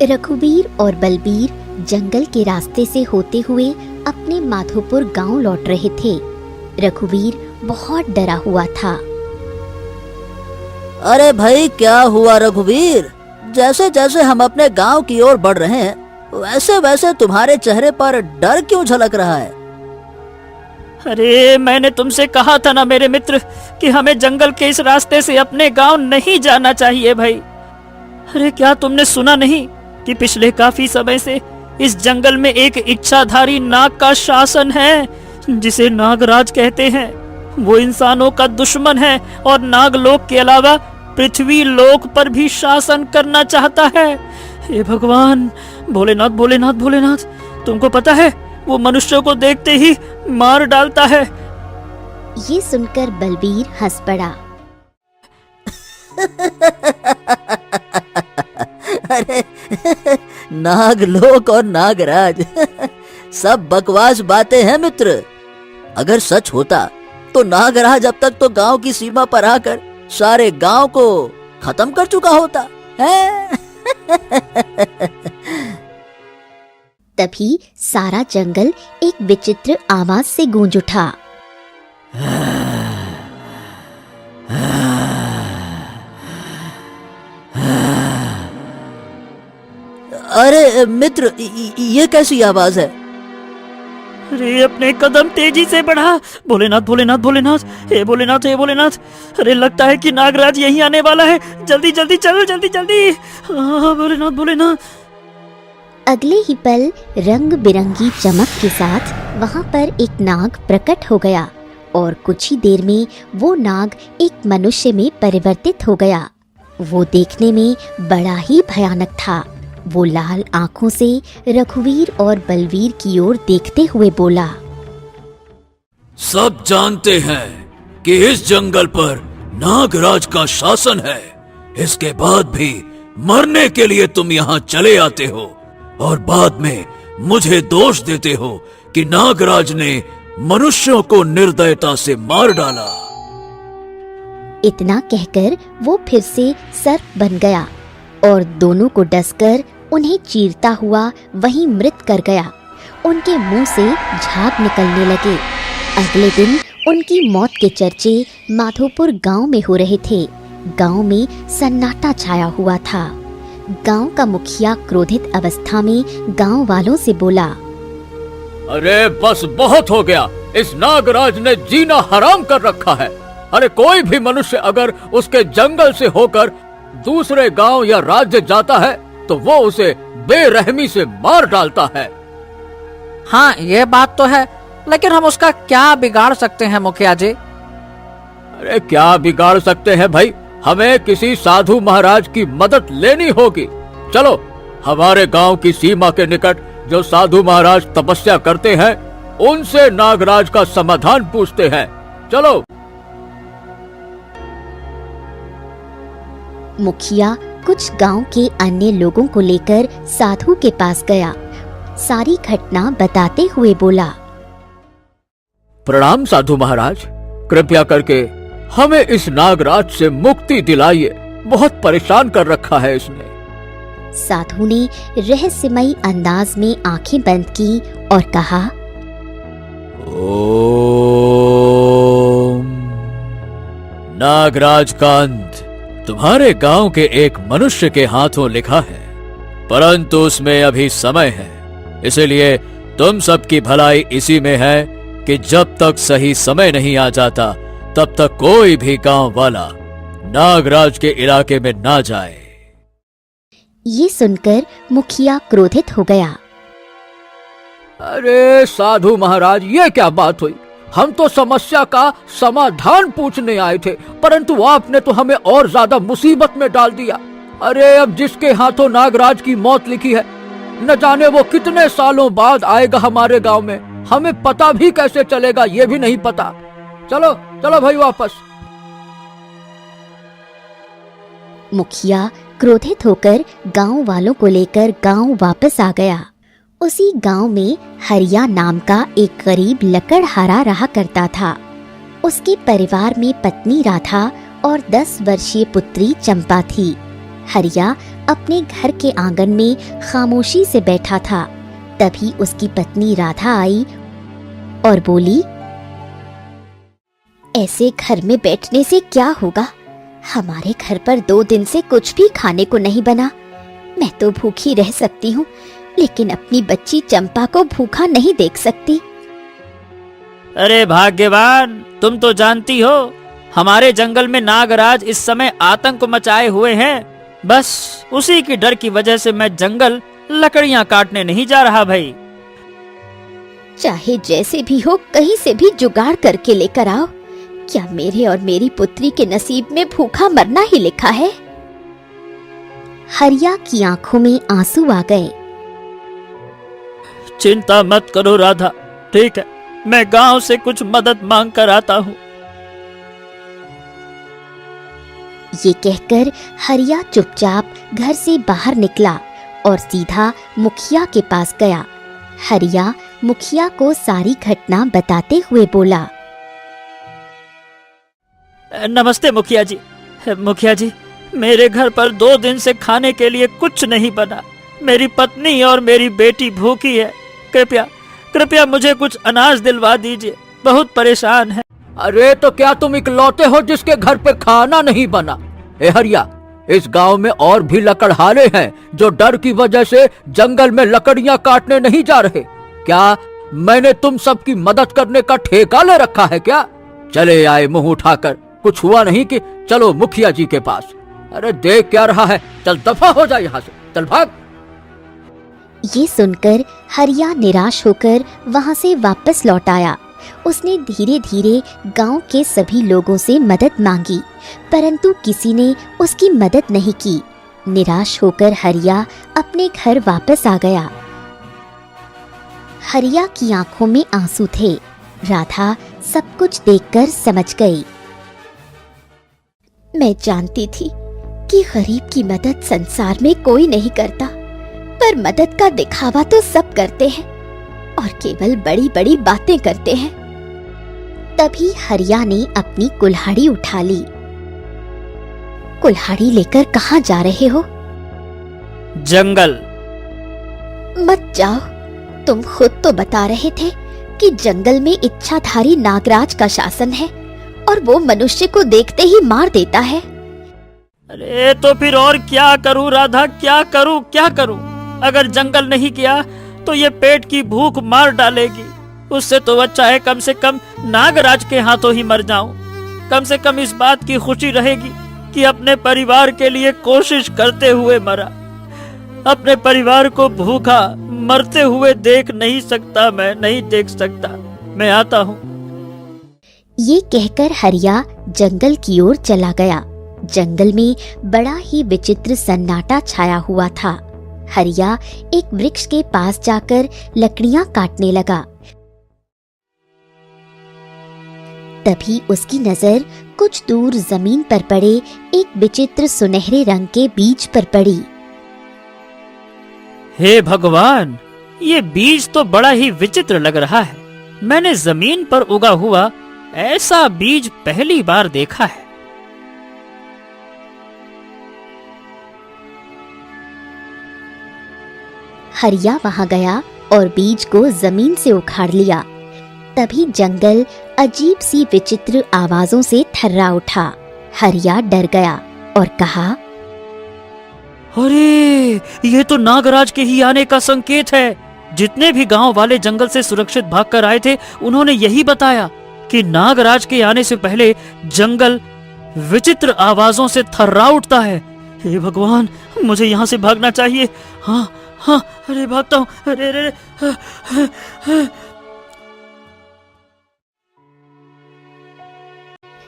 रघुवीर और बलबीर जंगल के रास्ते से होते हुए अपने माधोपुर गांव लौट रहे थे। रघुवीर बहुत डरा हुआ था। अरे भाई, क्या हुआ रघुवीर? जैसे जैसे हम अपने गांव की ओर बढ़ रहे हैं, वैसे वैसे तुम्हारे चेहरे पर डर क्यों झलक रहा है? अरे मैंने तुमसे कहा था ना मेरे मित्र कि हमें जंगल के इस रास्ते से अपने गांव नहीं जाना चाहिए भाई। अरे क्या तुमने सुना नहीं कि पिछले काफी समय से इस जंगल में एक इच्छाधारी नाग का शासन है, जिसे नागराज कहते हैं। वो इंसानों का दुश्मन है और नागलोक के अलावा पृथ्वी लोक पर भी शासन करना चाहता है। हे भगवान, भोलेनाथ भोलेनाथ भोलेनाथ, तुमको पता है वो मनुष्यों को देखते ही मार डालता है। ये सुनकर बलबीर हंस पड़ा। अरे नागलोक और नागराज सब बकवास बातें हैं मित्र। अगर सच होता तो नागराज अब तक तो गांव की सीमा पर आकर सारे गांव को खत्म कर चुका होता है। तभी सारा जंगल एक विचित्र आवाज से गूंज उठा। अरे मित्र, ये कैसी आवाज है? अरे अपने कदम तेजी से बढ़ा। भोलेनाथ भोलेनाथ भोलेनाथ, हे भोलेनाथ हे भोलेनाथ। अरे लगता है कि नागराज यहीं आने वाला है। जल्दी जल्दी चलो, जल्दी जल्दी। भोलेनाथ भोलेनाथ। अगले ही पल रंग बिरंगी चमक के साथ वहां पर एक नाग प्रकट हो गया और कुछ ही देर में वो नाग एक मनुष्य में परिवर्तित हो गया। वो देखने में बड़ा ही भयानक था। वो लाल आंखों से रघुवीर और बलवीर की ओर देखते हुए बोला, सब जानते हैं कि इस जंगल पर नागराज का शासन है। इसके बाद भी मरने के लिए तुम यहाँ चले आते हो और बाद में मुझे दोष देते हो कि नागराज ने मनुष्यों को निर्दयता से मार डाला। इतना कहकर वो फिर से सर्प बन गया और दोनों को डसकर उन्हें चीरता हुआ वहीं मृत कर गया। उनके मुंह से झाग निकलने लगे। अगले दिन उनकी मौत के चर्चे माधोपुर गांव में हो रहे थे। गांव में सन्नाटा छाया हुआ था। गांव का मुखिया क्रोधित अवस्था में गांव वालों से बोला, अरे बस बहुत हो गया। इस नागराज ने जीना हराम कर रखा है। अरे कोई भी मनुष्य अगर उसके जंगल से होकर दूसरे गांव या राज्य जाता है तो वो उसे बेरहमी से मार डालता है। हाँ, ये बात तो है, लेकिन हम उसका क्या बिगाड़ सकते हैं मुखिया जी? अरे क्या बिगाड़ सकते हैं भाई? हमें किसी साधु महाराज की मदद लेनी होगी। चलो, हमारे गांव की सीमा के निकट जो साधु महाराज तपस्या करते हैं उनसे नागराज का समाधान पूछते हैं। चलो। मुखिया कुछ गांव के अन्य लोगों को लेकर साधु के पास गया। सारी घटना बताते हुए बोला, प्रणाम साधु महाराज, कृपया करके हमें इस नागराज से मुक्ति दिलाइए। बहुत परेशान कर रखा है इसने। साधु ने रहस्यमयी अंदाज में आंखें बंद की और कहा, ओम नागराज का अंत तुम्हारे गांव के एक मनुष्य के हाथों लिखा है, परंतु उसमें अभी समय है। इसलिए तुम सबकी भलाई इसी में है कि जब तक सही समय नहीं आ जाता तब तक कोई भी गांव वाला नागराज के इलाके में ना जाए। ये सुनकर मुखिया क्रोधित हो गया। अरे साधु महाराज, ये क्या बात हुई? हम तो समस्या का समाधान पूछने आए थे, परंतु आपने तो हमें और ज्यादा मुसीबत में डाल दिया। अरे अब जिसके हाथों नागराज की मौत लिखी है, न जाने वो कितने सालों बाद आएगा हमारे गांव में। हमें पता भी कैसे चलेगा, ये भी नहीं पता। चलो चलो भाई वापस। मुखिया क्रोधित होकर गांव वालों को लेकर गांव वापस आ गया। उसी गांव में हरिया नाम का एक गरीब लकड़हारा रहा करता था। उसके परिवार में पत्नी राधा और 10 वर्षीय पुत्री चंपा थी। हरिया अपने घर के आंगन में खामोशी से बैठा था। तभी उसकी पत्नी राधा आई और बोली, ऐसे घर में बैठने से क्या होगा? हमारे घर पर 2 दिन से कुछ भी खाने को नहीं बना। मैं तो भूखी रह सकती हूँ, लेकिन अपनी बच्ची चंपा को भूखा नहीं देख सकती। अरे भाग्यवान, तुम तो जानती हो हमारे जंगल में नागराज इस समय आतंक मचाए हुए हैं। बस उसी की डर की वजह से मैं जंगल लकड़ियां काटने नहीं जा रहा भाई। चाहे जैसे भी हो, कहीं से भी जुगाड़ करके लेकर आओ। क्या मेरे और मेरी पुत्री के नसीब में भूखा मरना ही लिखा है? हरिया की आंखों में आंसू आ गए। चिंता मत करो राधा, ठीक है, मैं गांव से कुछ मदद मांग कर आता हूँ। ये कहकर हरिया चुपचाप घर से बाहर निकला और सीधा मुखिया के पास गया। हरिया मुखिया को सारी घटना बताते हुए बोला, नमस्ते मुखिया जी। मुखिया जी, मेरे घर पर 2 दिन से खाने के लिए कुछ नहीं बना। मेरी पत्नी और मेरी बेटी भूखी है। कृपया कृपया मुझे कुछ अनाज दिलवा दीजिए, बहुत परेशान है। अरे तो क्या तुम इकलौते हो जिसके घर पे खाना नहीं बना? ए हरिया, इस गांव में और भी लकड़हारे हैं जो डर की वजह से जंगल में लकड़ियां काटने नहीं जा रहे। क्या मैंने तुम सबकी मदद करने का ठेका ले रखा है क्या? चले आए मुंह उठाकर, कुछ हुआ नहीं कि चलो मुखिया जी के पास। अरे देख क्या रहा है, चल दफा हो जा यहाँ से, चल भाग। ये सुनकर हरिया निराश होकर वहां से वापस लौट आया। उसने धीरे धीरे गांव के सभी लोगों से मदद मांगी, परंतु किसी ने उसकी मदद नहीं की। निराश होकर हरिया अपने घर वापस आ गया। हरिया की आंखों में आंसू थे। राधा सब कुछ देखकर समझ गई। मैं जानती थी कि गरीब की मदद संसार में कोई नहीं करता, पर मदद का दिखावा तो सब करते हैं और केवल बड़ी बड़ी बातें करते हैं। तभी हरिया ने अपनी कुल्हाड़ी उठा ली। कुल्हाड़ी लेकर कहाँ जा रहे हो? जंगल। मत जाओ, तुम खुद तो बता रहे थे कि जंगल में इच्छाधारी नागराज का शासन है और वो मनुष्य को देखते ही मार देता है। अरे तो फिर और क्या करूं राधा, क्या करूं? अगर जंगल नहीं किया तो ये पेट की भूख मार डालेगी। उससे तो अच्छा है कम से कम नागराज के हाथों ही मर जाऊं। कम से कम इस बात की खुशी रहेगी कि अपने परिवार के लिए कोशिश करते हुए मरा। अपने परिवार को भूखा मरते हुए देख नहीं सकता, मैं नहीं देख सकता। मैं आता हूँ। ये कहकर हरिया जंगल की ओर चला गया। जंगल में बड़ा ही विचित्र सन्नाटा छाया हुआ था। हरिया एक वृक्ष के पास जाकर लकड़ियां काटने लगा। तभी उसकी नजर कुछ दूर जमीन पर पड़े एक विचित्र सुनहरे रंग के बीज पर पड़ी। हे भगवान, ये बीज तो बड़ा ही विचित्र लग रहा है। मैंने जमीन पर उगा हुआ ऐसा बीज पहली बार देखा है। हरिया वहां गया और बीज को जमीन से उखाड़ लिया। तभी जंगल अजीब सी विचित्र आवाजों से थर्रा उठा। हरिया डर गया और कहा, अरे ये तो नागराज के ही आने का संकेत है। जितने भी गांव वाले जंगल से सुरक्षित भागकर आए थे, उन्होंने यही बताया कि नागराज के आने से पहले जंगल विचित्र आवाजों से थर्रा उठता है। हे भगवान, मुझे यहाँ से भागना चाहिए। हाँ, अरे भागता हूँ। अरे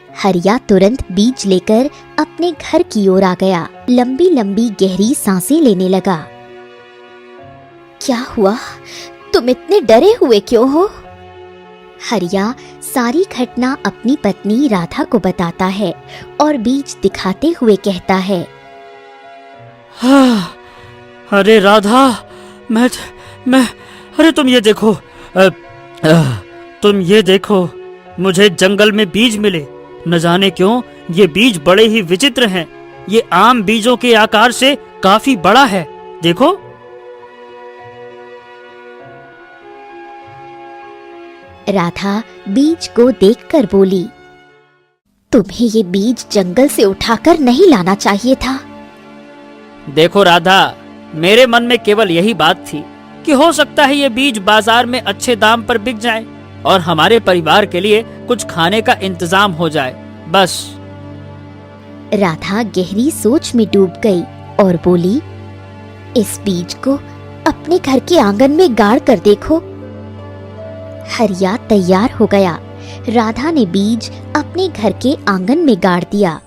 हरिया तुरंत बीज लेकर अपने घर की ओर आ गया। लंबी लंबी गहरी सांसें लेने लगा। क्या हुआ? तुम इतने डरे हुए क्यों हो? हरिया सारी घटना अपनी पत्नी राधा को बताता है और बीज दिखाते हुए कहता है, अरे राधा, मैं अरे तुम ये देखो, तुम ये देखो, मुझे जंगल में बीज मिले। न जाने क्यों ये बीज बड़े ही विचित्र हैं। ये आम बीजों के आकार से काफी बड़ा है, देखो। राधा बीज को देखकर बोली, तुम्हें ये बीज जंगल से उठाकर नहीं लाना चाहिए था। देखो राधा, मेरे मन में केवल यही बात थी कि हो सकता है ये बीज बाजार में अच्छे दाम पर बिक जाए और हमारे परिवार के लिए कुछ खाने का इंतजाम हो जाए, बस। राधा गहरी सोच में डूब गई और बोली, इस बीज को अपने घर के आंगन में गाड़ कर देखो। हरिया तैयार हो गया। राधा ने बीज अपने घर के आंगन में गाड़ दिया।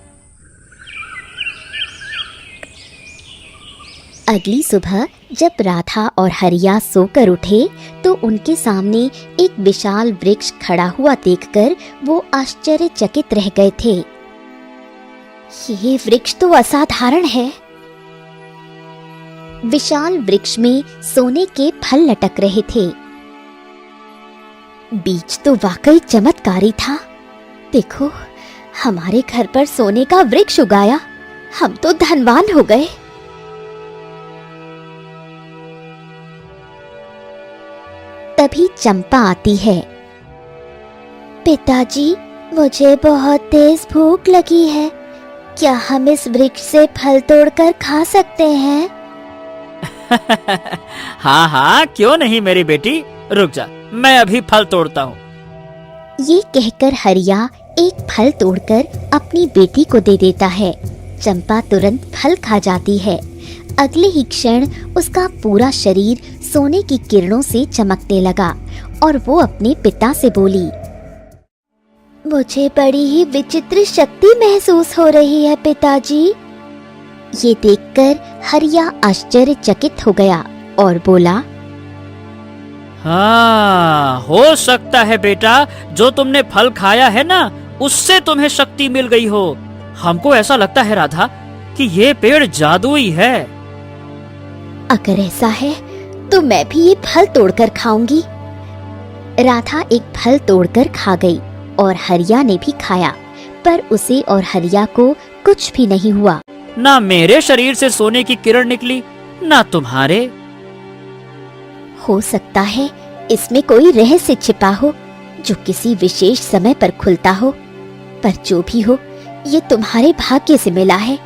अगली सुबह जब राधा और हरिया सोकर उठे तो उनके सामने एक विशाल वृक्ष खड़ा हुआ देखकर वो आश्चर्यचकित रह गए थे। ये वृक्ष तो असाधारण है। विशाल वृक्ष में सोने के फल लटक रहे थे। बीज तो वाकई चमत्कारी था। देखो, हमारे घर पर सोने का वृक्ष उगाया, हम तो धनवान हो गए। तभी चंपा आती है। पिताजी, मुझे बहुत तेज भूख लगी है, क्या हम इस वृक्ष से फल तोड़कर खा सकते हैं? हाँ हाँ, क्यों नहीं मेरी बेटी, रुक जा, मैं अभी फल तोड़ता हूँ। ये कहकर हरिया एक फल तोड़कर अपनी बेटी को दे देता है। चंपा तुरंत फल खा जाती है। अगले ही क्षण उसका पूरा शरीर सोने की किरणों से चमकने लगा और वो अपने पिता से बोली, मुझे बड़ी ही विचित्र शक्ति महसूस हो रही है पिताजी। ये देखकर हरिया आश्चर्यचकित हो गया और बोला, हाँ, हो सकता है बेटा, जो तुमने फल खाया है ना, उससे तुम्हें शक्ति मिल गई हो। हमको ऐसा लगता है राधा कि ये पेड़ जादुई है। अगर ऐसा है तो मैं भी ये फल तोड़कर खाऊंगी। राधा एक फल तोड़कर खा गई और हरिया ने भी खाया, पर उसे और हरिया को कुछ भी नहीं हुआ। ना मेरे शरीर से सोने की किरण निकली, ना तुम्हारे। हो सकता है इसमें कोई रहस्य छिपा हो जो किसी विशेष समय पर खुलता हो, पर जो भी हो, ये तुम्हारे भाग्य से मिला है।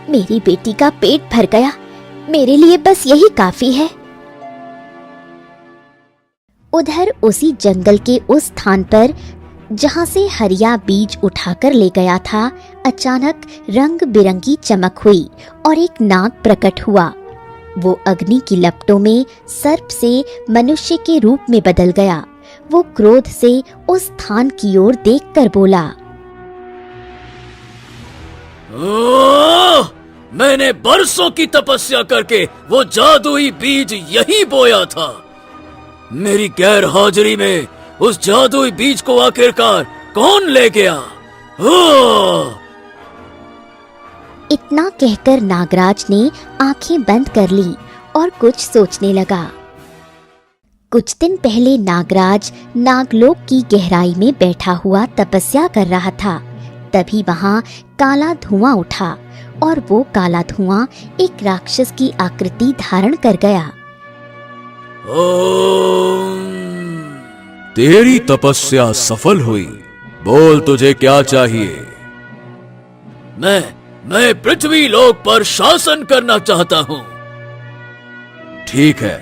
मेरी बेटी का पेट भर गया, मेरे लिए बस यही काफी है। उधर उसी जंगल के उस स्थान पर जहां से हरिया बीज उठाकर ले गया था, अचानक रंग बिरंगी चमक हुई और एक नाग प्रकट हुआ। वो अग्नि की लपटों में सर्प से मनुष्य के रूप में बदल गया। वो क्रोध से उस स्थान की ओर देखकर बोला, मैंने बरसों की तपस्या करके वो जादुई बीज यही बोया था। मेरी गैर हाजिरी में उस जादुई बीज को आखिरकार कौन ले गया? इतना कहकर नागराज ने आंखें बंद कर ली और कुछ सोचने लगा। कुछ दिन पहले नागराज नागलोक की गहराई में बैठा हुआ तपस्या कर रहा था। तभी वहां काला धुआं उठा और वो काला धुआं एक राक्षस की आकृति धारण कर गया। तेरी तपस्या सफल हुई। बोल, तुझे क्या चाहिए? मैं पृथ्वी लोक पर शासन करना चाहता हूँ। ठीक है,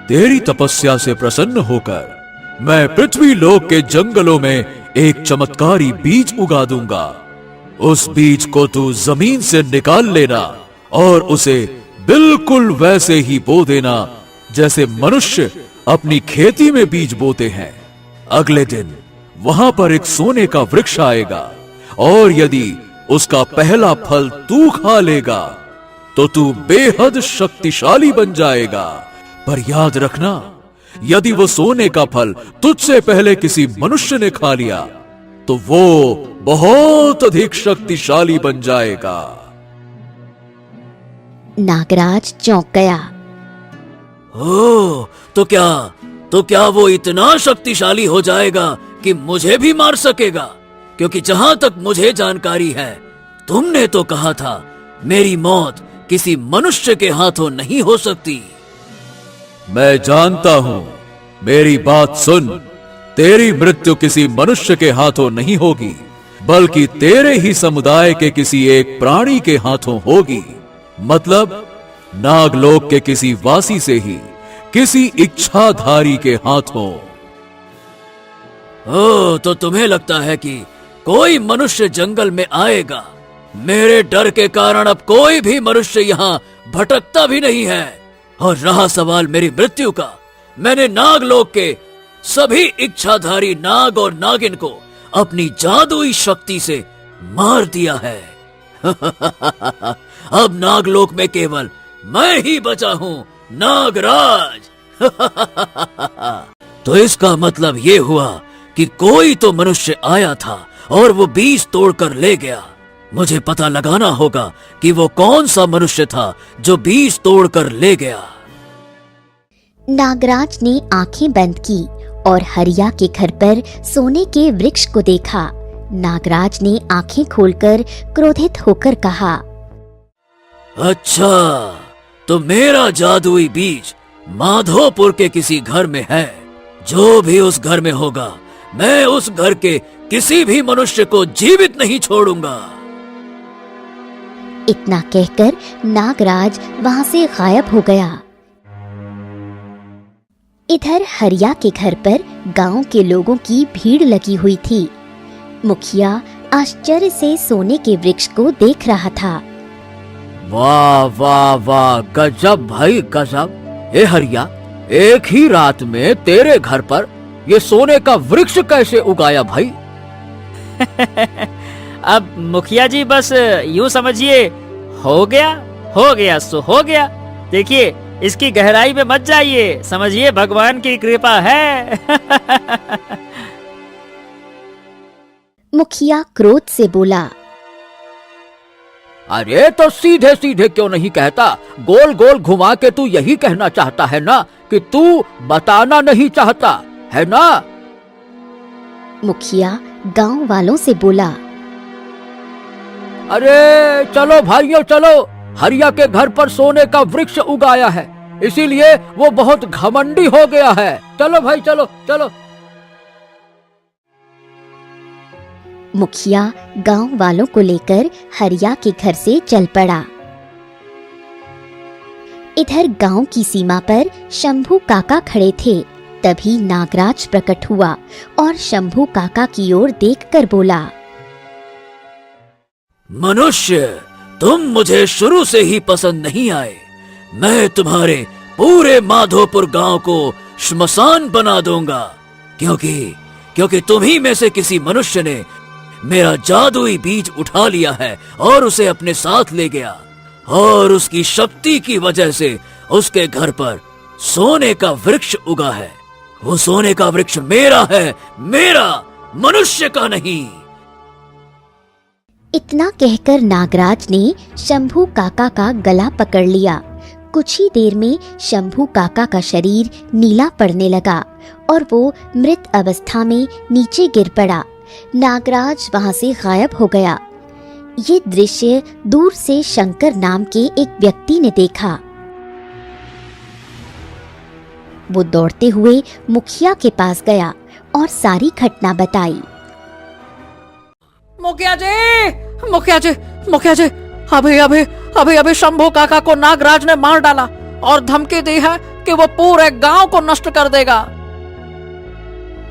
तेरी तपस्या से प्रसन्न होकर मैं पृथ्वी लोक के जंगलों में एक चमत्कारी बीज उगा दूंगा। उस बीज को तू जमीन से निकाल लेना और उसे बिल्कुल वैसे ही बो देना जैसे मनुष्य अपनी खेती में बीज बोते हैं। अगले दिन वहां पर एक सोने का वृक्ष आएगा और यदि उसका पहला फल तू खा लेगा तो तू बेहद शक्तिशाली बन जाएगा। पर याद रखना, यदि वो सोने का फल तुझसे पहले किसी मनुष्य ने खा लिया तो वो बहुत अधिक शक्तिशाली बन जाएगा। नागराज चौंक गया। तो क्या वो इतना शक्तिशाली हो जाएगा कि मुझे भी मार सकेगा? क्योंकि जहां तक मुझे जानकारी है, तुमने तो कहा था मेरी मौत किसी मनुष्य के हाथों नहीं हो सकती। मैं जानता हूं, मेरी बात सुन। तेरी मृत्यु किसी मनुष्य के हाथों नहीं होगी, बल्कि तेरे ही समुदाय के किसी एक प्राणी के हाथों होगी। मतलब नागलोक के किसी वासी से ही, किसी इच्छाधारी के हाथों। ओ, तो तुम्हें लगता है कि कोई मनुष्य जंगल में आएगा? मेरे डर के कारण अब कोई भी मनुष्य यहाँ भटकता भी नहीं है। और रहा सवाल मेरी मृत्यु का, मैंने नागलोक के सभी इच्छाधारी नाग और नागिन को अपनी जादुई शक्ति से मार दिया है। अब नागलोक में केवल मैं ही बचा हूँ, नागराज। तो इसका मतलब ये हुआ कि कोई तो मनुष्य आया था और वो बीज तोड़कर ले गया। मुझे पता लगाना होगा कि वो कौन सा मनुष्य था जो बीज तोड़कर ले गया। नागराज ने आंखें बंद की और हरिया के घर पर सोने के वृक्ष को देखा। नागराज ने आंखें खोलकर क्रोधित होकर कहा, अच्छा, तो मेरा जादुई बीज माधोपुर के किसी घर में है। जो भी उस घर में होगा, मैं उस घर के किसी भी मनुष्य को जीवित नहीं छोड़ूंगा। इतना कहकर नागराज वहां से गायब हो गया। इधर हरिया के घर पर गांव के लोगों की भीड़ लगी हुई थी। मुखिया आश्चर्य से सोने के वृक्ष को देख रहा था। वाह वाह वाह, गजब भाई गजब। ए हरिया, एक ही रात में तेरे घर पर ये सोने का वृक्ष कैसे उगाया भाई? अब मुखिया जी बस यूं समझिए, हो गया सो हो गया। देखिए, इसकी गहराई में मत जाइए, समझिए भगवान की कृपा है। मुखिया क्रोध से बोला, अरे तो सीधे सीधे क्यों नहीं कहता? गोल गोल घुमा के तू यही कहना चाहता है ना कि तू बताना नहीं चाहता है ना? मुखिया गांव वालों से बोला, अरे चलो भाइयों चलो, हरिया के घर पर सोने का वृक्ष उगाया है, इसीलिए वो बहुत घमंडी हो गया है। चलो भाई चलो चलो। मुखिया गांव वालों को लेकर हरिया के घर से चल पड़ा। इधर गांव की सीमा पर शंभू काका खड़े थे। तभी नागराज प्रकट हुआ और शंभू काका की ओर देखकर बोला, मनुष्य, तुम मुझे शुरू से ही पसंद नहीं आए। मैं तुम्हारे पूरे माधोपुर गांव को श्मशान बना दूंगा, क्योंकि तुम्ही में से किसी मनुष्य ने मेरा जादुई बीज उठा लिया है और उसे अपने साथ ले गया, और उसकी शक्ति की वजह से उसके घर पर सोने का वृक्ष उगा है। वो सोने का वृक्ष मेरा है, मेरा, मनुष्य का नहीं। इतना कहकर नागराज ने शंभू काका का गला पकड़ लिया। कुछ ही देर में शंभू काका का शरीर नीला पड़ने लगा और वो मृत अवस्था में नीचे गिर पड़ा। नागराज वहां से गायब हो गया। ये दृश्य दूर से शंकर नाम के एक व्यक्ति ने देखा। वो दौड़ते हुए मुखिया के पास गया और सारी घटना बताई। मुखिया जी, मुखिया जी, मुखिया जी, अभी शंभू काका को नागराज ने मार डाला और धमकी दी है कि वो पूरे गांव को नष्ट कर देगा।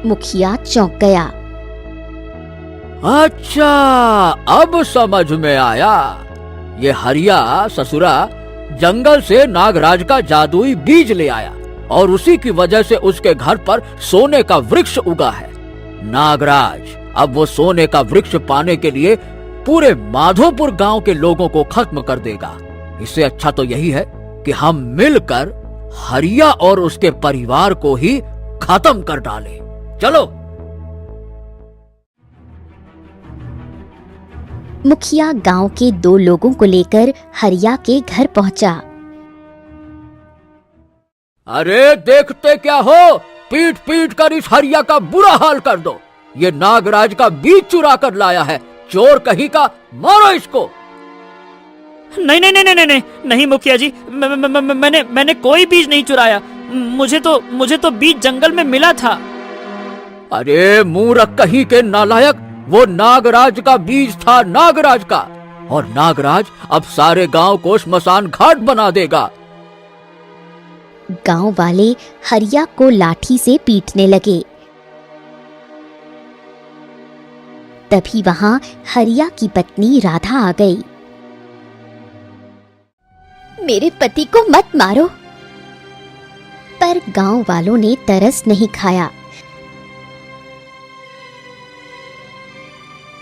मुखिया चौंक गया। अच्छा, अब समझ में आया। ये हरिया ससुरा जंगल से नागराज का जादुई बीज ले आया और उसी की वजह से उसके घर पर सोने का वृक्ष उगा है। नागराज अब वो सोने का वृक्ष पाने के लिए पूरे माधोपुर गांव के लोगों को खत्म कर देगा। इससे अच्छा तो यही है कि हम मिलकर हरिया और उसके परिवार को ही खत्म कर डालें। चलो। मुखिया गांव के 2 लोगों को लेकर हरिया के घर पहुंचा। अरे देखते क्या हो, पीट पीट कर इस हरिया का बुरा हाल कर दो। ये नागराज का बीज चुरा कर लाया है, चोर कहीं का, मारो इसको। नहीं नहीं नहीं नहीं नहीं नहीं मुखिया जी, मैंने कोई बीज नहीं चुराया। मुझे तो बीज जंगल में मिला था। अरे मूर्ख कहीं के नालायक, वो नागराज का बीज था, नागराज का। और नागराज अब सारे गांव को श्मशान घाट बना देगा। गांव वाले हरिया को लाठी से पीटने लगे। तभी वहां हरिया की पत्नी राधा आ गई। मेरे पति को मत मारो। पर गांव वालों ने तरस नहीं खाया।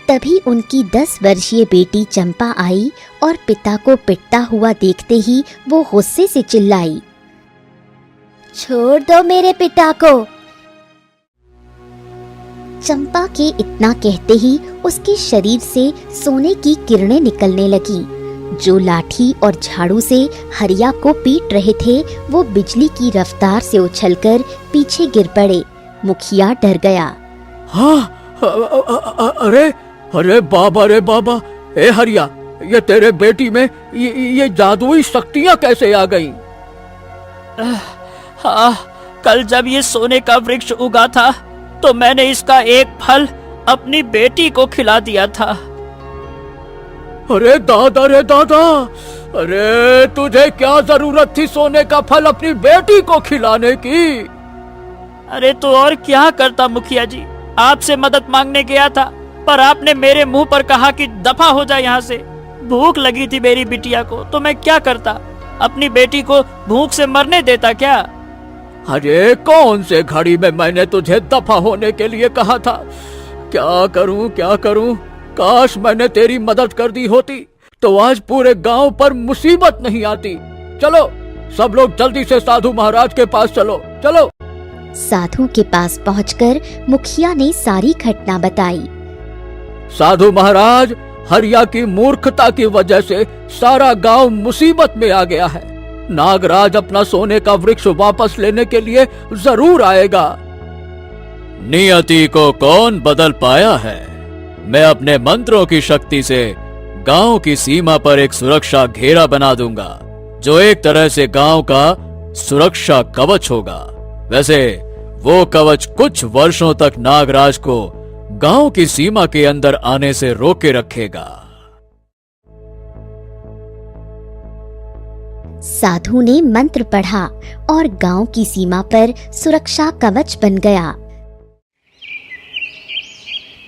तभी उनकी 10 वर्षीय बेटी चंपा आई और पिता को पिटता हुआ देखते ही वो गुस्से से चिल्लाई, छोड़ दो मेरे पिता को। चंपा के इतना कहते ही उसके शरीर से सोने की किरणें निकलने लगी। जो लाठी और झाड़ू से हरिया को पीट रहे थे वो बिजली की रफ्तार से उछलकर पीछे गिर पड़े। मुखिया डर गया। हाँ, अरे अरे बाबा, रे बाबा, ए हरिया, ये तेरे बेटी में ये जादुई शक्तियाँ कैसे आ गईं? हाँ, कल जब ये सोने का वृक्ष उगा था तो मैंने इसका एक फल अपनी बेटी को खिला दिया था। अरे दादा, रे दादा, अरे तुझे क्या जरूरत थी सोने का फल अपनी बेटी को खिलाने की? अरे तो और क्या करता मुखिया जी, आपसे मदद मांगने गया था, पर आपने मेरे मुंह पर कहा कि दफा हो जाए यहाँ से। भूख लगी थी मेरी बिटिया को, तो मैं क्या करता, अपनी बेटी को भूख से मरने देता क्या? अरे कौन से घड़ी में मैंने तुझे दफा होने के लिए कहा था? क्या करूं, क्या करूं? काश मैंने तेरी मदद कर दी होती तो आज पूरे गांव पर मुसीबत नहीं आती। चलो सब लोग जल्दी से साधु महाराज के पास चलो, चलो। साधु के पास पहुंचकर मुखिया ने सारी घटना बताई। साधु महाराज, हरिया की मूर्खता की वजह से सारा गांव मुसीबत में आ गया है। नागराज अपना सोने का वृक्ष वापस लेने के लिए जरूर आएगा। नियति को कौन बदल पाया है? मैं अपने मंत्रों की शक्ति से गांव की सीमा पर एक सुरक्षा घेरा बना दूंगा, जो एक तरह से गांव का सुरक्षा कवच होगा। वैसे वो कवच कुछ वर्षों तक नागराज को गांव की सीमा के अंदर आने से रोके रखेगा। साधु ने मंत्र पढ़ा और गांव की सीमा पर सुरक्षा कवच बन गया।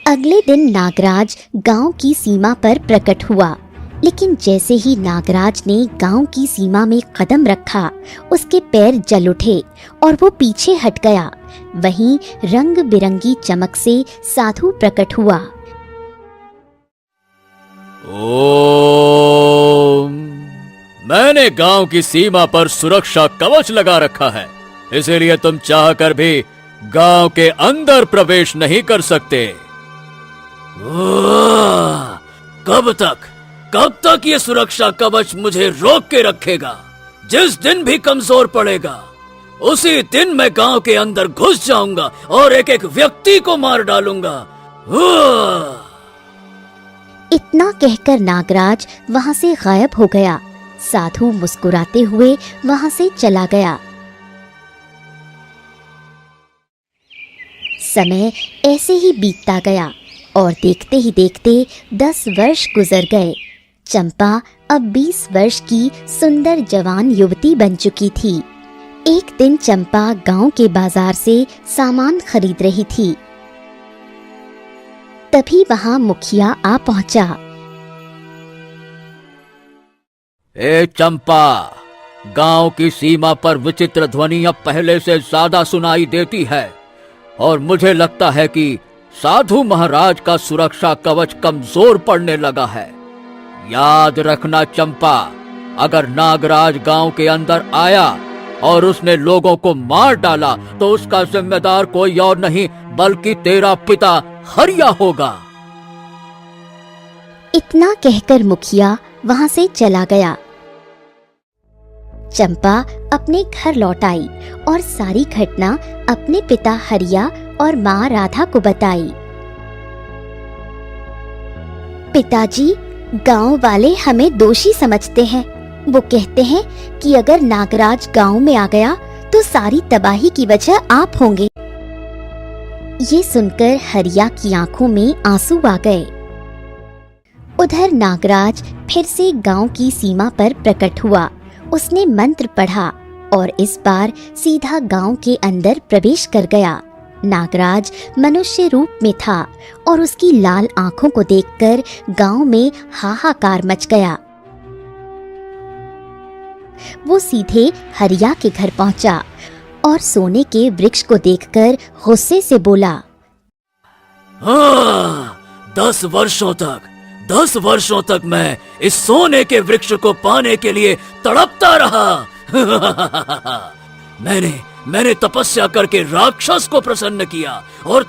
अगले दिन नागराज गांव की सीमा पर प्रकट हुआ, लेकिन जैसे ही नागराज ने गांव की सीमा में कदम रखा, उसके पैर जल उठे और वो पीछे हट गया। वहीं रंग बिरंगी चमक से साधु प्रकट हुआ। ओम, मैंने गांव की सीमा पर सुरक्षा कवच लगा रखा है, इसीलिए तुम चाहकर भी गांव के अंदर प्रवेश नहीं कर सकते। कब तक ये सुरक्षा कवच मुझे रोक के रखेगा? जिस दिन भी कमजोर पड़ेगा उसी दिन मैं गांव के अंदर घुस जाऊंगा और एक एक व्यक्ति को मार डालूंगा। इतना कहकर नागराज वहां से गायब हो गया। साधु मुस्कुराते हुए वहां से चला गया। समय ऐसे ही बीतता गया और देखते ही देखते 10 वर्ष गुजर गए। चंपा अब 20 वर्ष की सुंदर जवान युवती बन चुकी थी। एक दिन चंपा गांव के बाजार से सामान खरीद रही थी। तभी वहां मुखिया आ पहुंचा। ए चंपा, गांव की सीमा पर विचित्र ध्वनि अब पहले से ज्यादा सुनाई देती है और मुझे लगता है कि साधु महाराज का सुरक्षा कवच कमजोर पड़ने लगा है। याद रखना चंपा, अगर नागराज गांव के अंदर आया और उसने लोगों को मार डाला तो उसका जिम्मेदार कोई और नहीं बल्कि तेरा पिता हरिया होगा। इतना कहकर मुखिया वहां से चला गया। चंपा अपने घर लौट आई और सारी घटना अपने पिता हरिया और माँ राधा को बताई। पिताजी, गांव वाले हमें दोषी समझते हैं। वो कहते हैं कि अगर नागराज गांव में आ गया तो सारी तबाही की वजह आप होंगे। ये सुनकर हरिया की आंखों में आंसू आ गए। उधर नागराज फिर से गांव की सीमा पर प्रकट हुआ। उसने मंत्र पढ़ा और इस बार सीधा गांव के अंदर प्रवेश कर गया। नागराज मनुष्य रूप में था और उसकी लाल आंखों को देखकर गांव में हाहाकार मच गया। वो सीधे हरिया के घर पहुंचा और सोने के वृक्ष को देखकर गुस्से से बोला, हाँ, 10 वर्षों तक मैं इस सोने के वृक्ष को पाने के लिए तड़पता रहा। मैंने तपस्या करके राक्षस को प्रसन्न किया और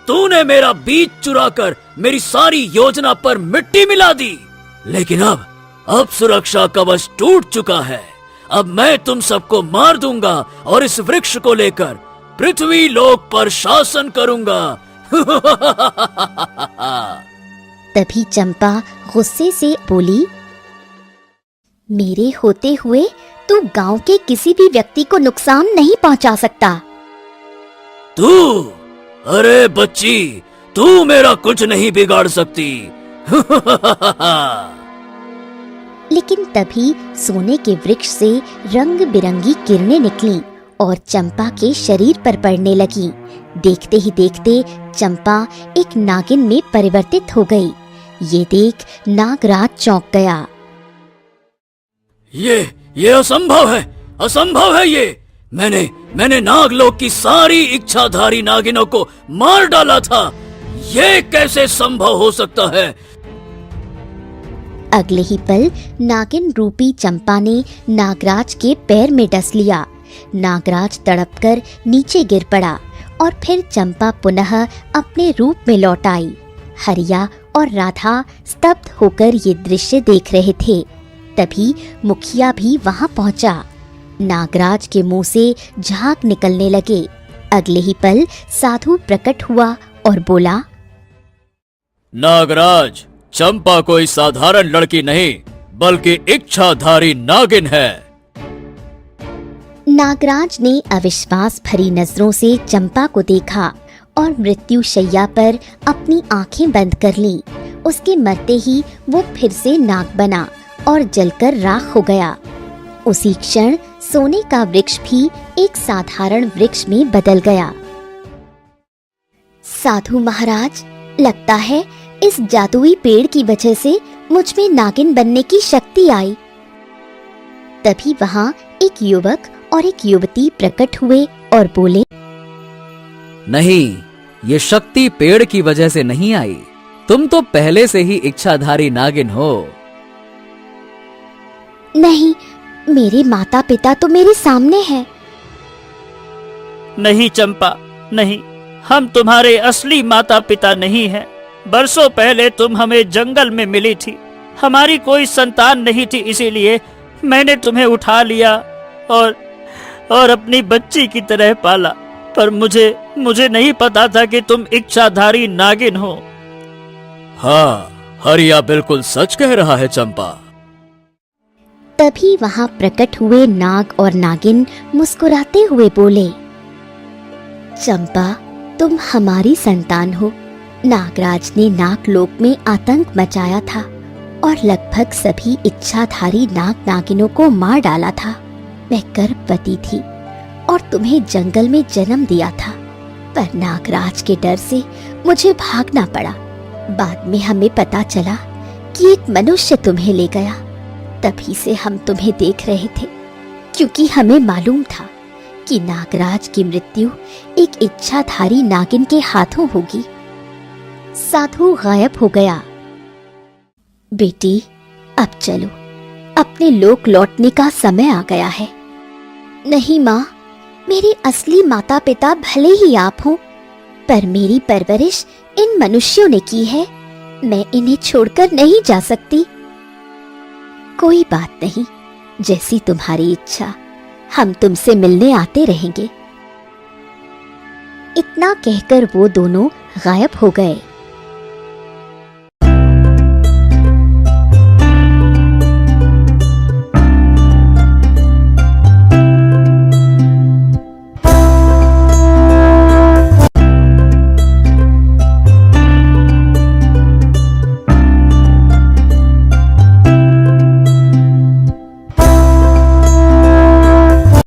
तूने मेरा बीज चुराकर मेरी सारी योजना पर मिट्टी मिला दी। लेकिन अब सुरक्षा कवच टूट चुका है। अब मैं तुम सबको मार दूंगा और इस वृक्ष को लेकर पृथ्वी लोक पर शासन करूंगा। तभी चंपा गुस्से से बोली, मेरे होते हुए तू गांव के किसी भी व्यक्ति को नुकसान नहीं पहुंचा सकता। अरे बच्ची, तू मेरा कुछ नहीं बिगाड़ सकती। लेकिन तभी सोने के वृक्ष से रंग बिरंगी किरणें निकली और चंपा के शरीर पर पड़ने लगी। देखते ही देखते चंपा एक नागिन में परिवर्तित हो गई। ये देख नागराज चौंक गया। ये असंभव है ये। मैंने नागलोक की सारी इच्छाधारी नागिनों को मार डाला था। ये कैसे संभव हो सकता है? अगले ही पल नागिन रूपी चंपा ने नागराज के पैर में डस लिया। नागराज तड़पकर नीचे गिर पड़ा और फिर चंपा पुनः अपने रूप में लौट आई। हरिया और राधा स्तब्ध होकर ये दृश्य देख रहे थे। तभी मुखिया भी वहां पहुंचा। नागराज के मुंह से झाग निकलने लगे। अगले ही पल साधु प्रकट हुआ और बोला, नागराज, चंपा कोई साधारण लड़की नहीं बल्कि इच्छाधारी नागिन है। नागराज ने अविश्वास भरी नजरों से चंपा को देखा और मृत्यु शैया पर अपनी आंखें बंद कर लीं। उसके मरते ही वो फिर से नाग बना और जलकर राख हो गया। उसी क्षण सोने का वृक्ष भी एक साधारण वृक्ष में बदल गया। साधु महाराज, लगता है इस जादुई पेड़ की वजह से मुझ में नागिन बनने की शक्ति आई। तभी वहां एक युवक और एक युवती प्रकट हुए और बोले, नहीं, ये शक्ति पेड़ की वजह से नहीं आई। तुम तो पहले से ही इच्छाधारी नागिन हो। नहीं, मेरे माता पिता तो मेरे सामने हैं। नहीं चंपा, नहीं, हम तुम्हारे असली माता पिता नहीं हैं। बरसों पहले तुम हमें जंगल में मिली थी। हमारी कोई संतान नहीं थी, इसीलिए मैंने तुम्हें उठा लिया और अपनी बच्ची की तरह पाला। पर मुझे नहीं पता था कि तुम इच्छाधारी नागिन हो। हाँ, हरिया बिल्कुल सच कह रहा है चंपा। तभी वहां प्रकट हुए नाग और नागिन मुस्कुराते हुए बोले, चंपा, तुम हमारी संतान हो। नागराज ने नागलोक में आतंक मचाया था और लगभग सभी इच्छाधारी नाग नागिनों को मार डाला था। मैं गर्भवती थी और तुम्हें जंगल में जन्म दिया था, पर नागराज के डर से मुझे भागना पड़ा। बाद में हमें पता चला कि एक मनुष्य तुम्हें ले गया। तभी से हम तुम्हें देख रहे थे, क्योंकि हमें मालूम था कि नागराज की मृत्यु एक इच्छाधारी नागिन के हाथों होगी। साधु गायब हो गया। बेटी, अब चलो, अपने लोक लौटने का समय आ गया है। नहीं माँ, मेरे असली माता पिता भले ही आप हों, पर मेरी परवरिश इन मनुष्यों ने की है। मैं इन्हें छोड़कर नहीं जा सकती। कोई बात नहीं, जैसी तुम्हारी इच्छा, हम तुमसे मिलने आते रहेंगे। इतना कहकर वो दोनों गायब हो गए।